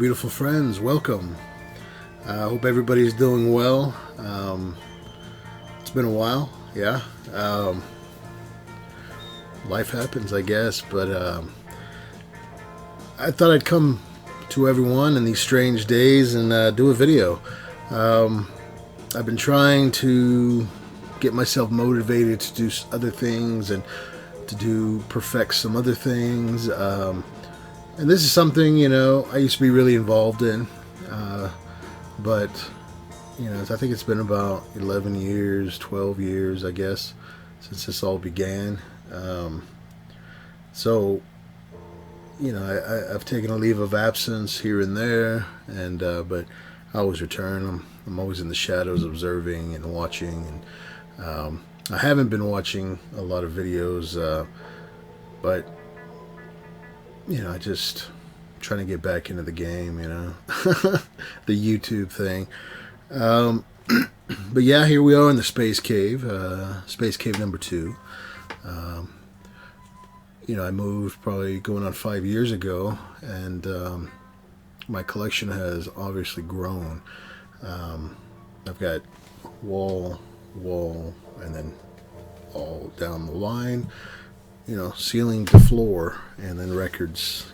beautiful friends, welcome. I hope everybody's doing well. It's been a while, yeah. Life happens, I guess, but I thought I'd come to everyone in these strange days and do a video. I've been trying to get myself motivated to do other things and to perfect some other things. And this is something, I used to be really involved in. But, I think it's been about 11 years, 12 years, I guess, since this all began. So, I've taken a leave of absence here and there, and but I always return. I'm always in the shadows observing and watching. And I haven't been watching a lot of videos, but I just trying to get back into the game, the YouTube thing. But yeah, here we are in the Space Cave number 2. I moved probably going on 5 years ago, and my collection has obviously grown. I've got wall, and then all down the line, ceiling to floor, and then records.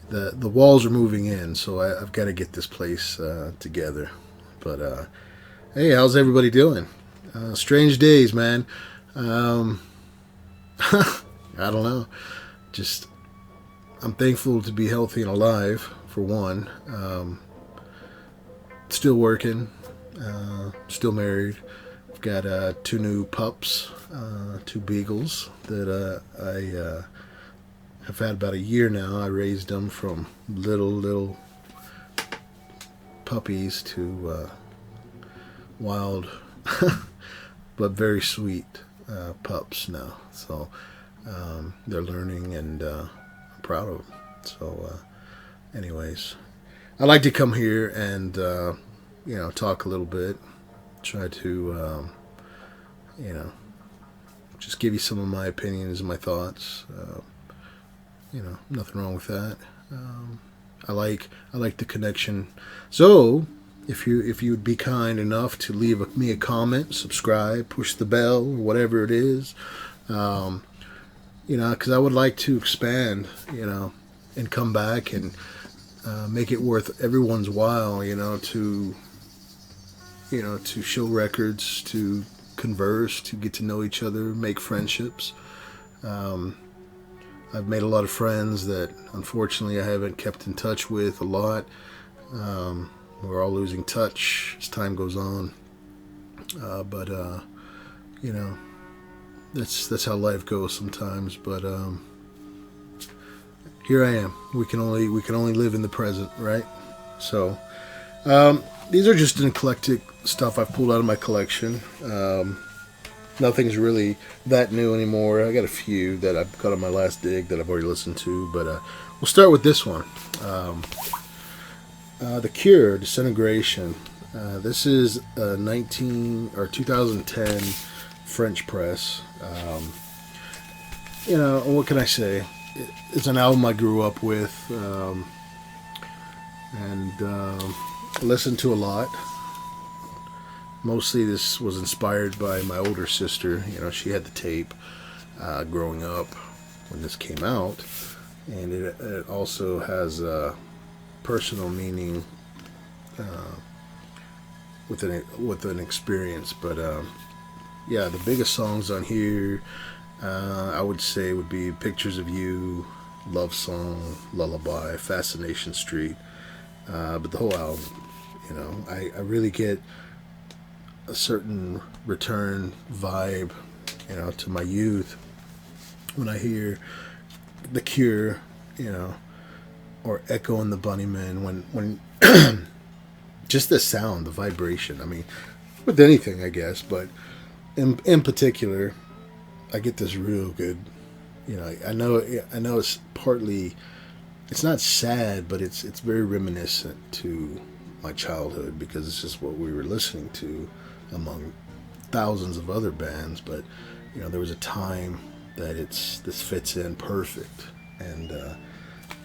The walls are moving in, so I've got to get this place together. But hey, how's everybody doing? Strange days, man. I don't know. Just I'm thankful to be healthy and alive, for one. Still working. Still married. I've got 2 new pups, 2 beagles that I have had about a year now. I raised them from little puppies to wild but very sweet pups now. So they're learning, and I'm proud of them. So anyways, I like to come here and talk a little bit, try to just give you some of my opinions and my thoughts. Nothing wrong with that. I like the connection. So if you would be kind enough to leave me a comment, subscribe, push the bell, or whatever it is, because I would like to expand, and come back and make it worth everyone's while, to show records, to converse, to get to know each other, make friendships. I've made a lot of friends that unfortunately I haven't kept in touch with a lot. We're all losing touch as time goes on. But that's how life goes sometimes. But here I am. We can only live in the present, right? So these are just an eclectic stuff I've pulled out of my collection. Nothing's really that new anymore. I got a few that I've got on my last dig that I've already listened to, but we'll start with this one. The Cure Disintegration. This is a 2010 French press. What can I say? It's an album I grew up with, and listened to a lot. Mostly this was inspired by my older sister. She had the tape growing up when this came out. And it also has a personal meaning with an experience. But the biggest songs on here, I would say, would be Pictures of You, Love Song, Lullaby, Fascination Street. But the whole album, I really get a certain return vibe, to my youth when I hear The Cure, or Echo and the Bunnymen, when just the sound, the vibration. I mean, with anything, I guess, but in particular, I get this real good. I know it's partly, it's not sad, but it's very reminiscent to my childhood, because it's just what we were listening to among thousands of other bands. But there was a time that this fits in perfect, and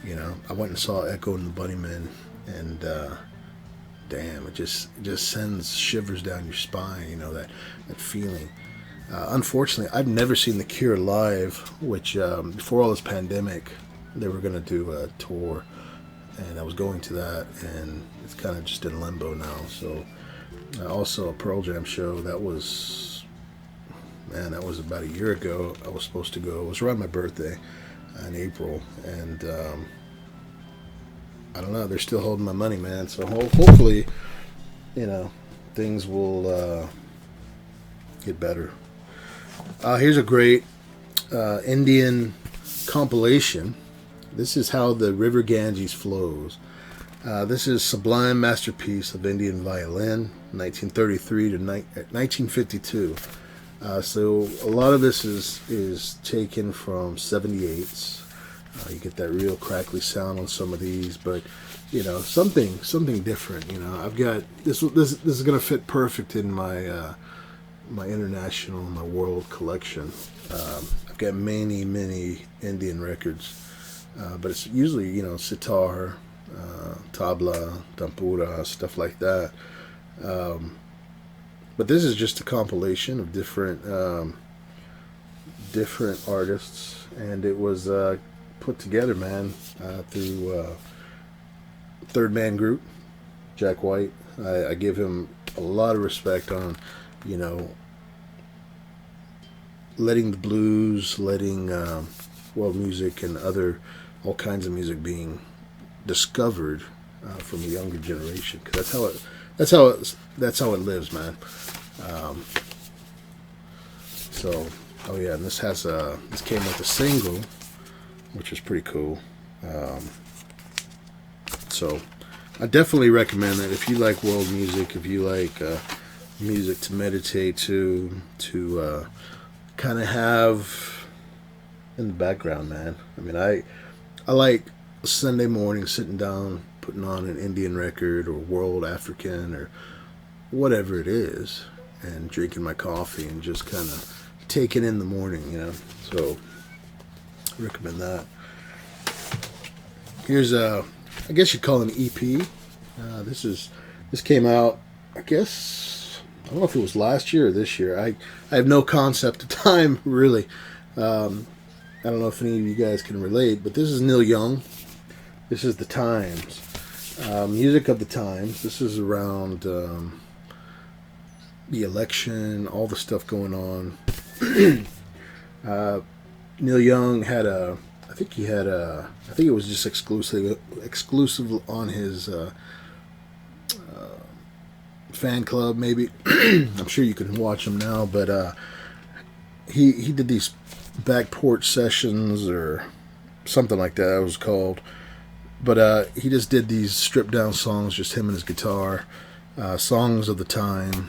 You know, I went and saw Echo and the Bunnymen, and damn, it just sends shivers down your spine. You know, that feeling. Unfortunately, I've never seen the Cure live, which before all this pandemic, they were going to do a tour, and I was going to that, and it's kind of just in limbo now. So, also a Pearl Jam show that was, man, that was about a year ago. I was supposed to go. It was around my birthday in April, and I don't know. They're still holding my money, man. So hopefully, you know, things will get better. Here's a great Indian compilation. This is how the River Ganges flows. This is Sublime Masterpiece of Indian Violin, 1933 to 1952. So a lot of this is taken from 78s. You get that real crackly sound on some of these, but you know, something different. You know, I've got this. This is gonna fit perfect in my my international, my world collection. I've got many Indian records, but it's usually, you know, sitar, tabla, tampura, stuff like that. But this is just a compilation of different artists, and it was put together, man, through Third Man Group, Jack White. I give him a lot of respect on, you know, letting the blues, letting world music and all kinds of music being discovered from a younger generation. Cause that's how it lives, man. So, oh yeah, and this came with a single, which was pretty cool. So, I definitely recommend it if you like world music, if you like music to meditate to kind of have in the background, man. I mean, I like Sunday morning sitting down, putting on an Indian record or world African or whatever it is, and drinking my coffee and just kind of taking in the morning, you know. So, I recommend that. Here's I guess you'd call it an EP. This came out, I guess, I don't know if it was last year or this year. I have no concept of time, really. I don't know if any of you guys can relate, but this is Neil Young. This is the times. Music of the times. This is around the election, all the stuff going on. Neil Young had I think it was just exclusive on his fan club, maybe. I'm sure you can watch him now, but he did these back porch sessions or something like that it was called. But he just did these stripped down songs, just him and his guitar, songs of the time.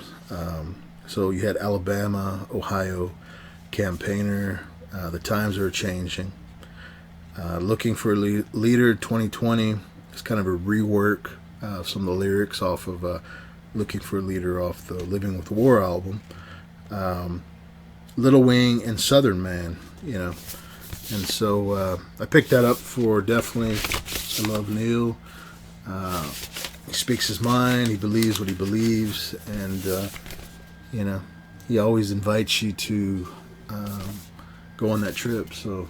So you had Alabama, Ohio, Campaigner, The Times Are Changing, Looking for a Leader 2020. It's kind of a rework of some of the lyrics off of Looking for a Leader off the Living with War album. Little Wing and Southern Man, you know. And so I picked that up for definitely. I love Neil. He speaks his mind. He believes what he believes, and you know, he always invites you to go on that trip. So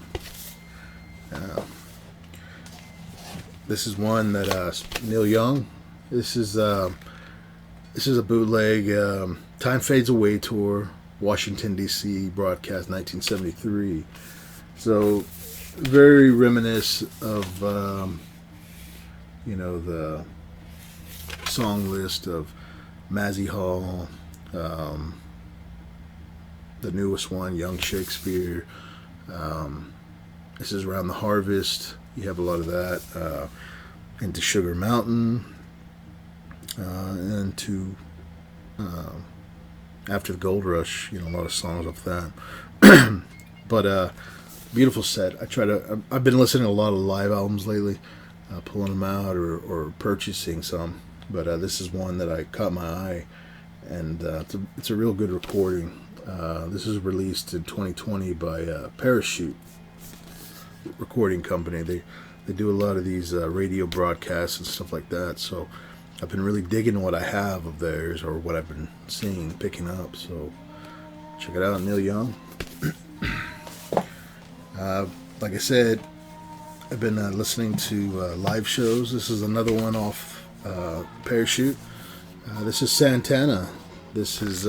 this is one that Neil Young. This is a bootleg. Time Fades Away tour, Washington D.C. broadcast 1973. So very reminiscent of you know, the song list of Mazzy Hall, the newest one, Young Shakespeare. This is around the harvest. You have a lot of that. Into Sugar Mountain, and to After the Gold Rush. You know, a lot of songs off that. But beautiful set. I've been listening to a lot of live albums lately. Pulling them out or purchasing some, but this is one that I caught my eye, and it's a real good recording. This is released in 2020 by Parachute Recording Company. They do a lot of these radio broadcasts and stuff like that. So I've been really digging what I have of theirs, or what I've been seeing, picking up. So check it out, Neil Young. Like I said, I've been listening to live shows. This is another one off Parachute. This is Santana. This is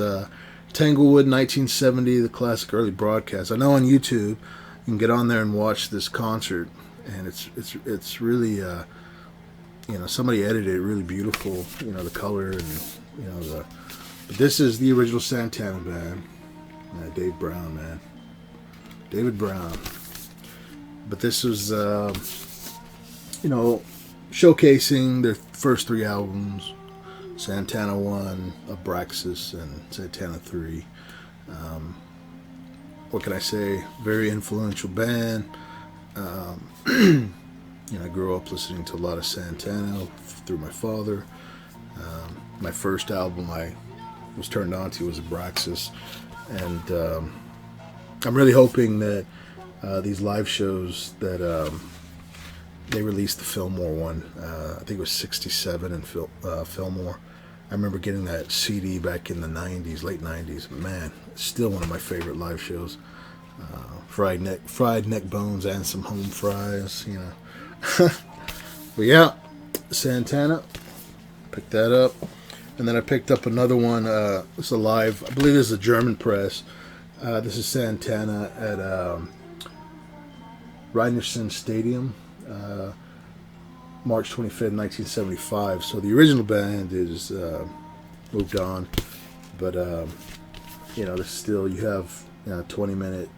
Tanglewood 1970, the classic early broadcast. I know on YouTube you can get on there and watch this concert, and it's really somebody edited it really beautiful. The color and But this is the original Santana band. Dave Brown, man. David Brown. But this was, showcasing their first 3 albums. Santana 1, Abraxas, and Santana 3. What can I say? Very influential band. I grew up listening to a lot of Santana through my father. My first album I was turned on to was Abraxas. And I'm really hoping that these live shows that they released the Fillmore one. I think it was 67 in Fillmore. I remember getting that CD back in the 90s, late 90s. Man, it's still one of my favorite live shows. Fried neck bones and some home fries, But yeah, Santana. Picked that up. And then I picked up another one. It's a live, I believe this is a German press. This is Santana at Reinerson Stadium, March 25th, 1975. So the original band is moved on, but this still, you have 20-minute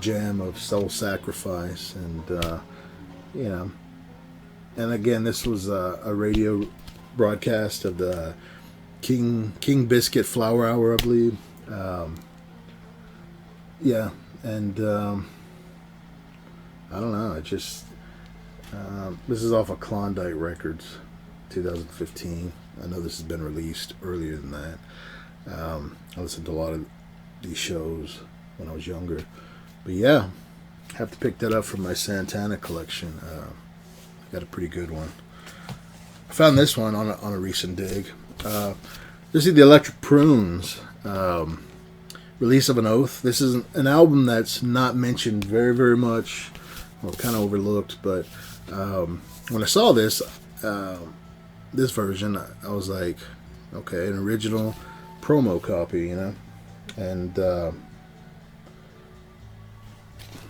jam of Soul Sacrifice, and and again, this was a radio broadcast of the King Biscuit Flower Hour, I believe. And I don't know. It just this is off of Klondike Records, 2015. I know this has been released earlier than that. I listened to a lot of these shows when I was younger, but yeah, I have to pick that up from my Santana collection. I got a pretty good one. I found this one on a recent dig. This is the Electric Prunes. Release of an Oath. This is an album that's not mentioned very, very much, or kind of overlooked, but when I saw this version, I was like, okay, an original promo copy, and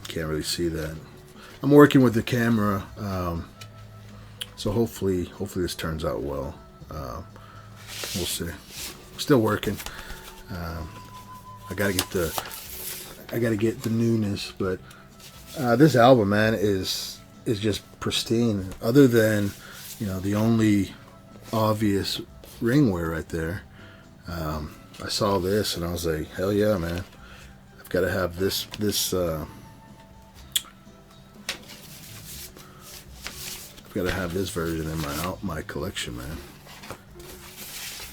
can't really see that. I'm working with the camera, so hopefully this turns out well. We'll see. Still working. I gotta get the newness, but this album, man, is just pristine. Other than the only obvious ring wear right there. I saw this and I was like, hell yeah, man! I've got to have this. I've got to have this version in my collection, man.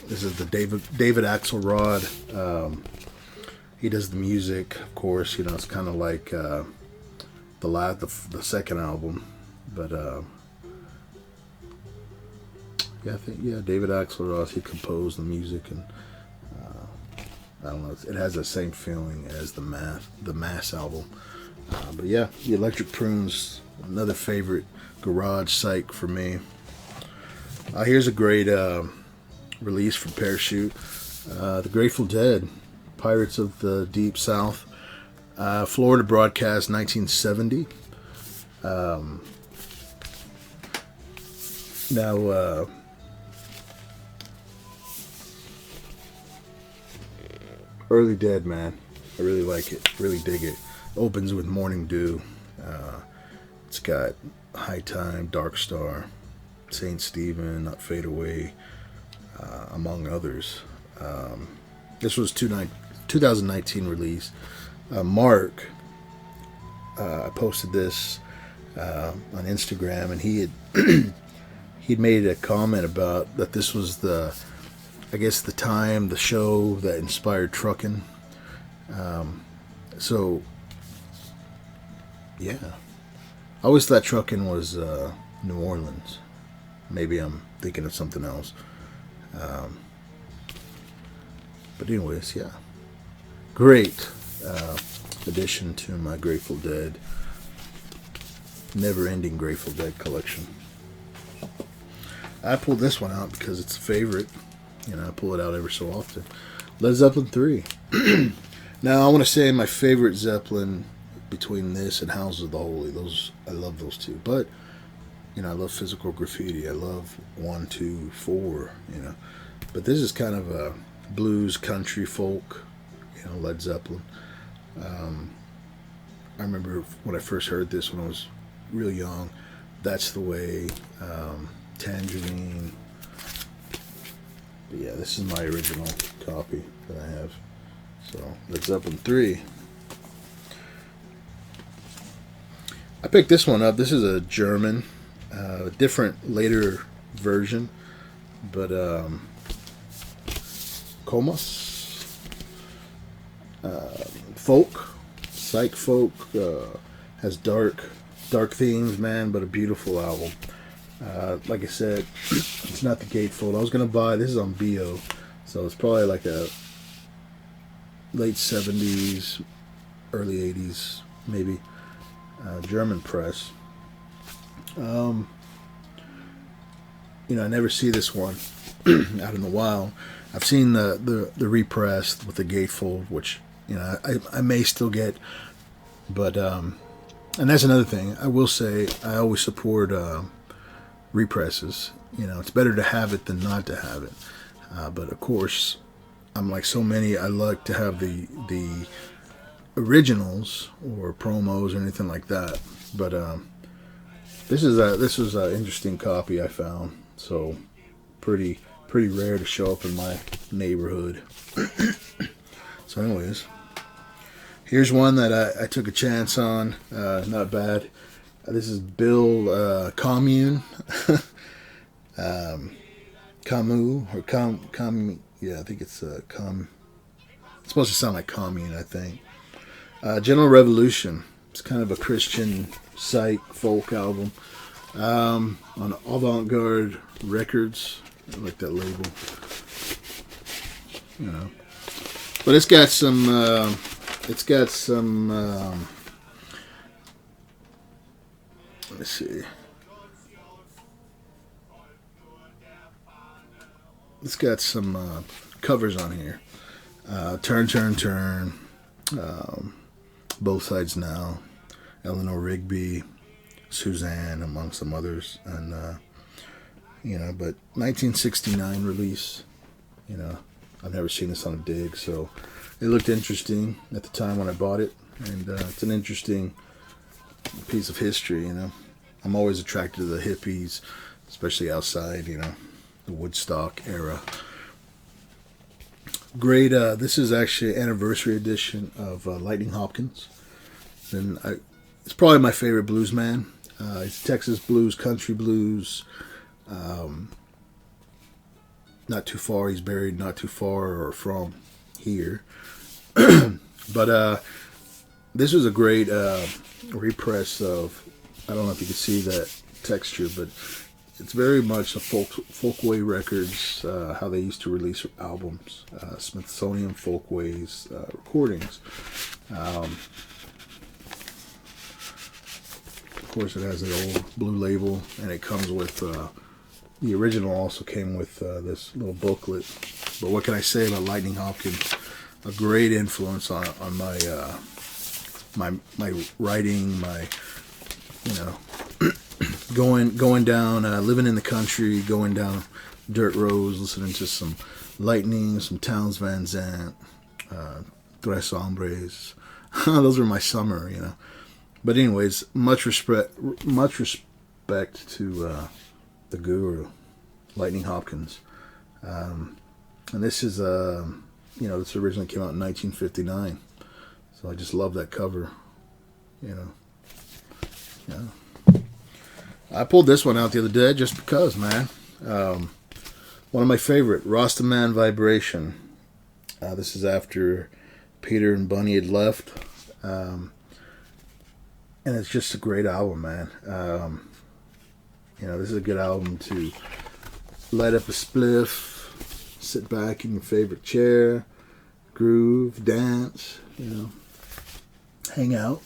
This is the David Axelrod. He does the music, of course. It's kind of like the second album, but I think David Axelrod. He composed the music, and I don't know. It has the same feeling as the Mass album. But yeah, the Electric Prunes, another favorite garage psych for me. Here's a great release from Parachute. The Grateful Dead, Pirates of the Deep South, Florida broadcast, 1970. Now, Early Dead, man. I really like it. Really dig it. Opens with Morning Dew. It's got High Time, Dark Star, Saint Stephen, Not Fade Away, among others. This was 2019 release. Mark, I posted this on Instagram, and he had he'd made a comment about that this was the show that inspired trucking. So yeah, I always thought trucking was New Orleans. Maybe I'm thinking of something else. Um, but anyways, yeah. Great addition to my Grateful Dead, never-ending Grateful Dead collection. I pulled this one out because it's a favorite. You know, I pull it out every so often. Led Zeppelin 3. Now, I want to say my favorite Zeppelin between this and Houses of the Holy. Those, I love those two. But, you know, I love Physical Graffiti. I love 1, 2, 4, you know. But this is kind of a blues, country, folk, you know, Led Zeppelin. I remember when I first heard this when I was real young. That's the Way, Tangerine. But yeah, this is my original copy that I have. So, Led Zeppelin 3. I picked this one up. This is a German, different, later version. But, Comas. Folk. Psych folk. Has dark themes, man, but a beautiful album. Like I said, it's not the gatefold. I was going to buy, this is on BO, so it's probably like a late 70s, early 80s, maybe, German press. You know, I never see this one out in the wild. I've seen the repressed with the gatefold, which, you know, I may still get, but, and that's another thing. I will say, I always support, represses. You know, it's better to have it than not to have it. But of course, I'm like so many. I like to have the originals or promos or anything like that. But this was an interesting copy I found. So pretty rare to show up in my neighborhood. So, anyways, here's one that I took a chance on. Not bad. This is Bill Commune. Camus or yeah, I think it's it's supposed to sound like commune, I think. General Revolution. It's kind of a Christian psych folk album. On Avant-Garde Records. I like that label. You know. But it's got some let me see. It's got some covers on here. Turn, Turn, Turn. Both Sides Now. Eleanor Rigby. Suzanne, among some others. And, you know, but 1969 release. You know, I've never seen this on a dig, so it looked interesting at the time when I bought it. And it's an interesting piece of history, you know. I'm always attracted to the hippies, especially outside, you know, the Woodstock era. Great, this is actually an anniversary edition of Lightning Hopkins. And it's probably my favorite blues man. It's Texas blues, country blues. Not too far, he's buried not too far or from here. But this was a great repress of, I don't know if you can see that texture, but it's very much a Folkway Records, how they used to release albums, Smithsonian Folkways recordings. Of course, it has the old blue label, and it comes with, the original also came with this little booklet. But what can I say about Lightning Hopkins? A great influence on my my writing, my, you know, going down, living in the country, going down dirt roads, listening to some Lightning, some Townes Van Zandt, Tres Hombres. Those were my summer, you know. But anyways, much respect to the guru, Lightning Hopkins. And this is, you know, this originally came out in 1959. So I just love that cover, you know. Yeah. I pulled this one out the other day just because, man. One of my favorite, Rastaman Vibration. This is after Peter and Bunny had left. and it's just a great album, man. This is a good album to light up a spliff, sit back in your favorite chair, groove, dance, hang out.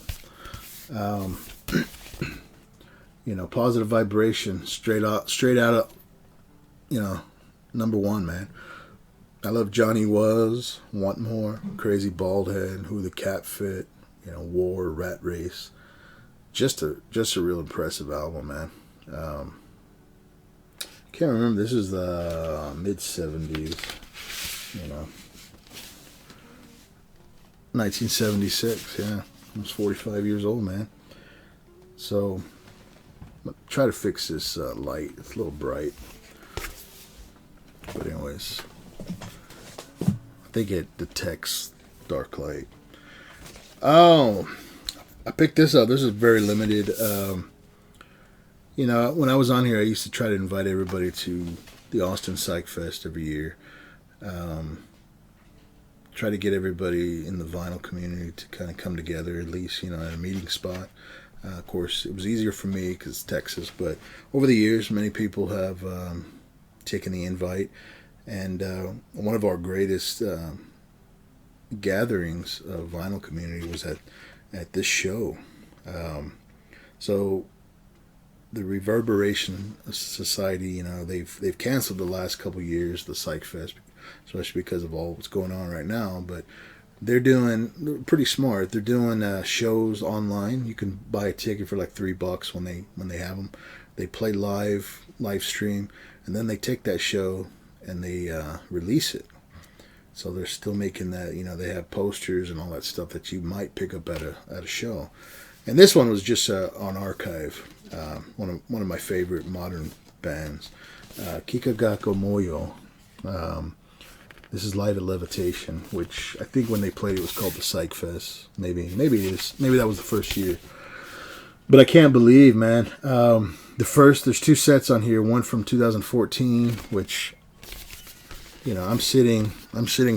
Positive vibration, straight out of, number one, man. I love Johnny Was, Want More, Crazy Bald Head, Who the Cat Fit, War, Rat Race. Just a real impressive album, man. Can't remember. This is the mid 70s, 1976. Yeah, almost 45 years old, man. So, try to fix this light. It's a little bright. But anyways, I think it detects dark light. Oh, I picked this up. This is very limited. When I was on here, I used to try to invite everybody to the Austin Psych Fest every year. Try to get everybody in the vinyl community to kind of come together, at least, at a meeting spot. Of course, it was easier for me because it's Texas, but over the years, many people have taken the invite. And one of our greatest gatherings of vinyl community was at this show. So the Reverberation Society, they've canceled the last couple of years the Psych Fest, especially because of all what's going on right now. But they're pretty smart. They're doing shows online. You can buy a ticket for like $3 when they have them. They play live stream, and then they take that show and they release it. So they're still making that. They have posters and all that stuff that you might pick up at a show. And this one was just on archive. One of my favorite modern bands, Kikagako Moyo. This is Light of Levitation, which I think when they played it was called the Psych Fest. Maybe it is. Maybe that was the first year. But I can't believe, man. There's two sets on here. One from 2014, which I'm sitting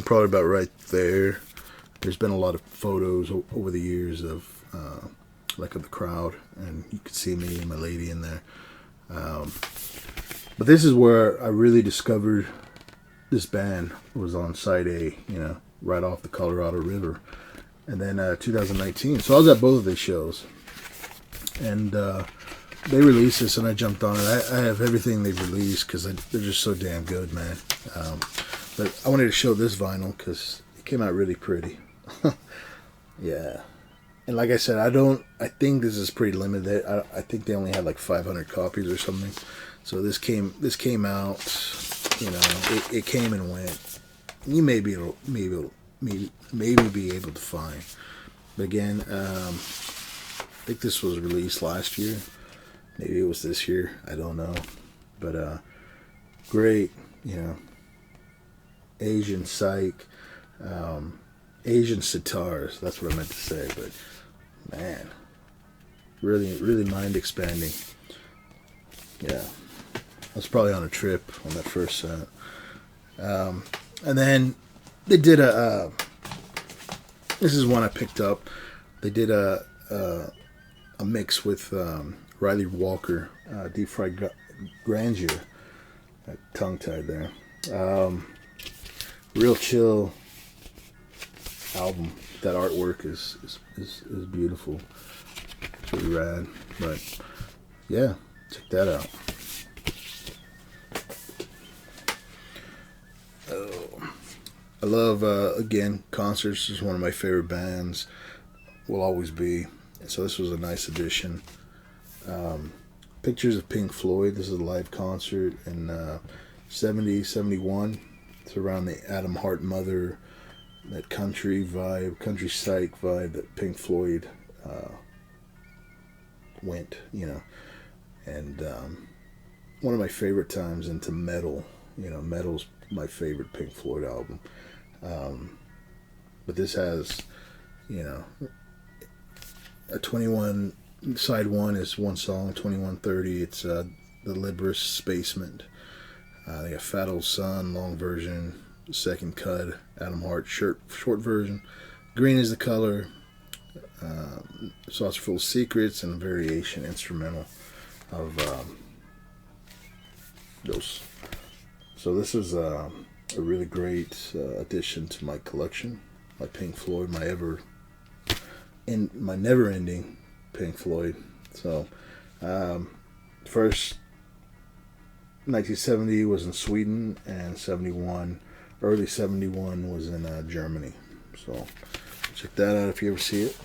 probably about right there. There's been a lot of photos over the years of of the crowd, and you could see me and my lady in there. But this is where I really discovered this band. Was on side A, right off the Colorado River. And then 2019. So I was at both of these shows. And they released this, and I jumped on it. I have everything they've released because they're just so damn good, man. But I wanted to show this vinyl because it came out really pretty. Yeah. And like I said, I think this is pretty limited. I think they only had like 500 copies or something. So this came out, it came and went. You may be maybe be able to find. But again, I think this was released last year. Maybe it was this year. I don't know. But great, Asian psych, Asian sitars. That's what I meant to say. But man, really, really mind expanding. Yeah, I was probably on a trip on that first set. And then they did this is one I picked up. They did a mix with Riley Walker, Deep Fried Grandeur. Tongue tied there. Real chill album. That artwork is beautiful. It's really rad. But yeah, check that out. I love, again, concerts is one of my favorite bands. Will always be. So this was a nice addition. Pictures of Pink Floyd. This is a live concert in 71. It's around the Adam Hart Mother, that country vibe, country psych vibe that Pink Floyd went, And one of my favorite times into metal. Metal's my favorite Pink Floyd album. But this has, a 21, side one is one song, 2130. It's the Libris Spacement. They got Fat Old Son, long version, second cut, Adam Hart short version. Green is the color. Saucer Full of Secrets, and a variation instrumental of those. So this is a really great addition to my collection. My Pink Floyd, my never-ending Pink Floyd. So first 1970 was in Sweden, and early 71 was in Germany. So check that out if you ever see it.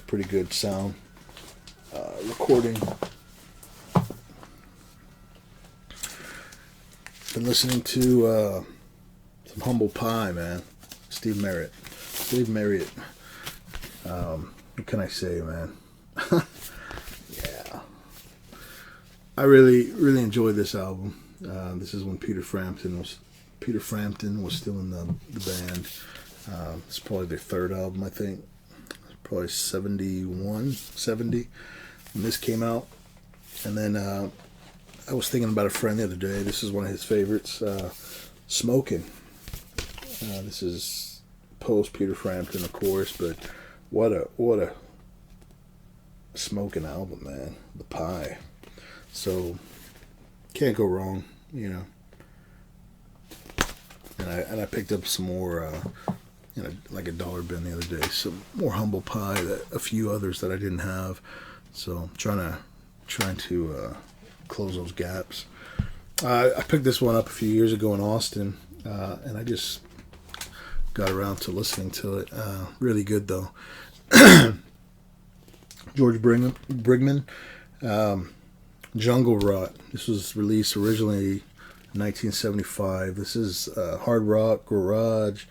Pretty good sound recording. Been listening to some Humble Pie, man. Steve Marriott. What can I say, man? Yeah. I really enjoyed this album. This is when Peter Frampton was still in the band. It's probably their third album, I think. Probably 70 when this came out. And then I was thinking about a friend the other day. This is one of his favorites, Smokin'. This is post Peter Frampton, of course, but what a smoking album, man. The Pie. So can't go wrong, you know. And I picked up some more, like a dollar bin the other day. Some more Humble Pie, a few others that I didn't have. So I'm trying to close those gaps. I picked this one up a few years ago in Austin, and I just got around to listening to it. Really good though. George Brigman, Jungle Rot. This was released originally in 1975. This is hard rock, garage,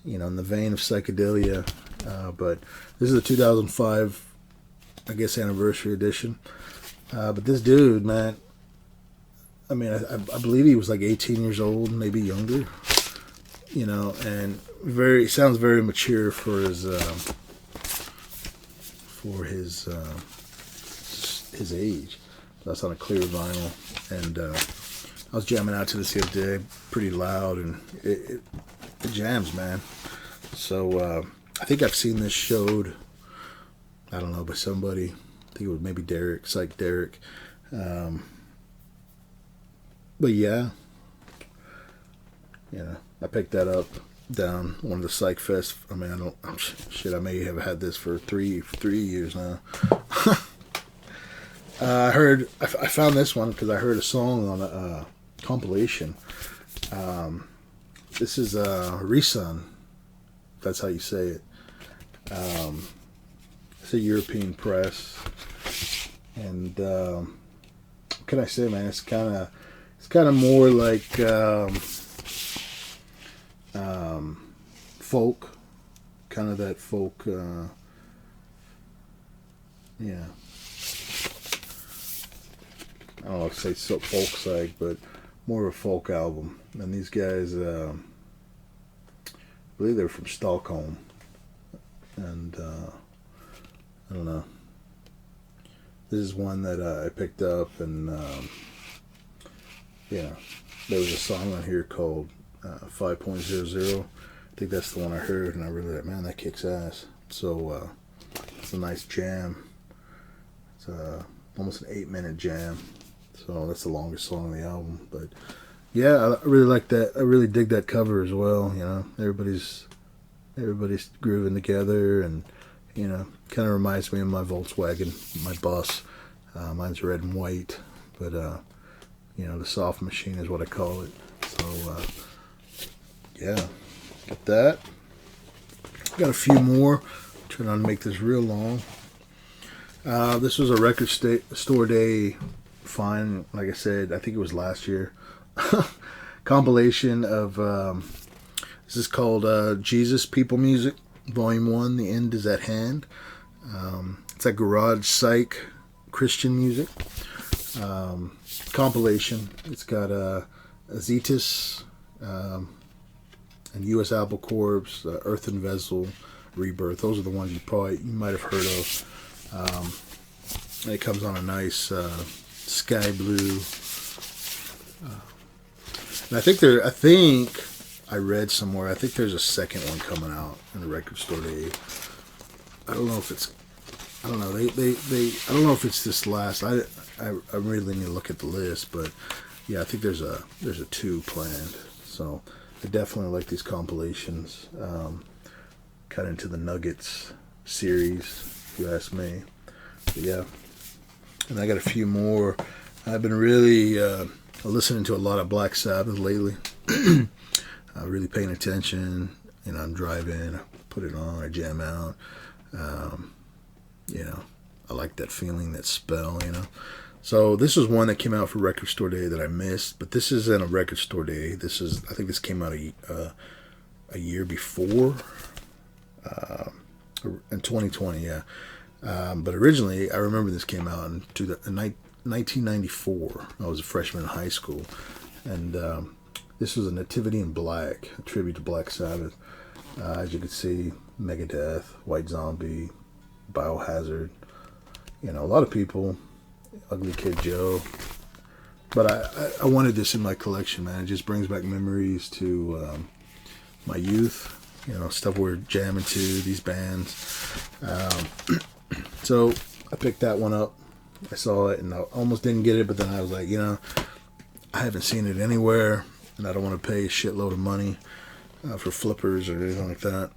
in the vein of psychedelia. But this is a 2005, I guess, anniversary edition. But this dude, man, I mean, I believe he was like 18 years old, maybe younger, and sounds very mature for his age. That's on a clear vinyl, and I was jamming out to this the other day, pretty loud, and it jams, man. So I think I've seen this showed, I don't know, by somebody. I think it was maybe Derek, Psych Derek. But yeah, I picked that up down one of the Psych Fest. I mean, I may have had this for three years now. I found this one because I heard a song on a compilation. This is Resun. That's how you say it. It's a European press, and what can I say, man? It's kind of more like folk, kind of that folk. Yeah. I don't know if I say so folk side, but more of a folk album. And these guys, I believe they're from Stockholm. And I don't know. This is one that I picked up, and there was a song on here called 5.00. I think that's the one I heard, and I really like, man, that kicks ass. So it's a nice jam. It's almost an 8-minute jam. So that's the longest song on the album. But yeah, I really like that. I really dig that cover as well. Everybody's grooving together, and kind of reminds me of my Volkswagen, my bus. Mine's red and white, but the soft machine is what I call it. So yeah, got that. Got a few more. Trying to make this real long. This was a record store day find. Like I said, I think it was last year. Compilation of this is called Jesus People Music Volume 1. The End is at Hand. It's like garage psych Christian music compilation. It's got Azetus and U.S. Apple Corps, Earthen Vessel, Rebirth. Those are the ones you might have heard of. And it comes on a nice sky blue. And I think I read somewhere. I think there's a second one coming out in the record store day. I don't know if it's I don't know. They I don't know if it's this last. I really need to look at the list, but yeah, I think there's a 2 planned. So I definitely like these compilations. Kind of into the Nuggets series, if you ask me. But yeah, and I got a few more. I've been really listening to a lot of Black Sabbath lately. Really paying attention. You know, I'm driving, I put it on, I jam out. You know, I like that feeling, that spell, you know. So this is one that came out for Record Store Day that I missed, but this isn't a Record Store Day. I think this came out a year before, in 2020, yeah. But originally, I remember this came out in 1994. I was a freshman in high school, and this was a Nativity in Black, a tribute to Black Sabbath. As you can see, Megadeth, White Zombie, Biohazard, you know, a lot of people, Ugly Kid Joe. But I wanted this in my collection, man. It just brings back memories to my youth, you know, stuff we're jamming to, these bands. So I picked that one up. I saw it and I almost didn't get it, but then I was like, you know, I haven't seen it anywhere and I don't want to pay a shitload of money for flippers or anything like that.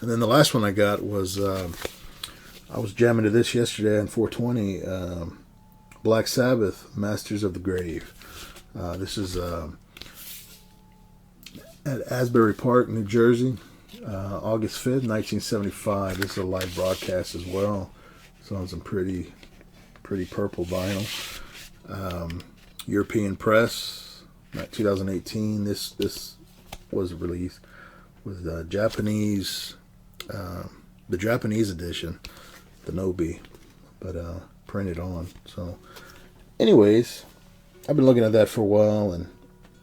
And then the last one I got was, I was jamming to this yesterday on 420, Black Sabbath, Masters of the Grave. This is at Asbury Park, New Jersey, August 5th, 1975. This is a live broadcast as well. It's on some pretty purple vinyl. European Press, 2018. This was released with Japanese, the Japanese edition, the Nobi, but printed on. So, anyways, I've been looking at that for a while, and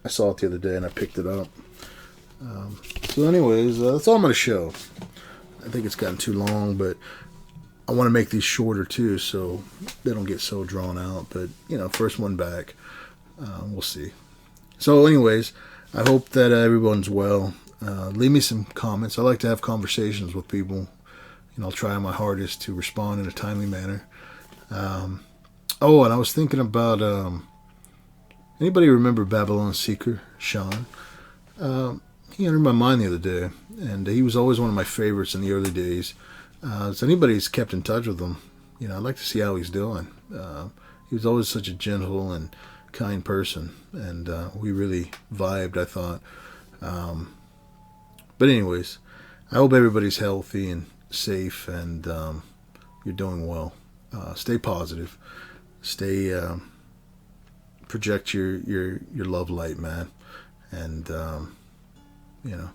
I saw it the other day, and I picked it up. So, anyways, that's all I'm going to show. I think it's gotten too long, but I want to make these shorter too, so they don't get so drawn out. But you know, first one back, we'll see. So, anyways, I hope that everyone's well. Leave me some comments. I like to have conversations with people. You know, I'll try my hardest to respond in a timely manner. Oh, and I was thinking about anybody remember Babylon Seeker, Sean? He entered my mind the other day, and he was always one of my favorites in the early days. So anybody's kept in touch with him, you know, I'd like to see how he's doing. He was always such a gentle and kind person, and we really vibed, I thought. But anyways, I hope everybody's healthy and safe, and you're doing well. Stay positive. Stay project your love light, man, and you know,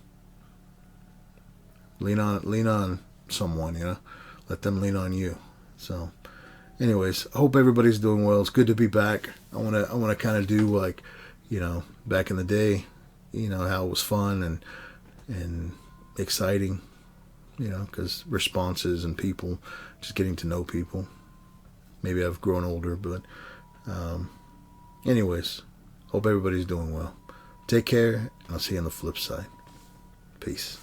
lean on someone, you know, let them lean on you. So, anyways, I hope everybody's doing well. It's good to be back. I wanna kind of do like, you know, back in the day, you know, how it was fun and exciting, you know, because responses and people, just getting to know people. Maybe I've grown older, but anyways, hope everybody's doing well. Take care, and I'll see you on the flip side. Peace.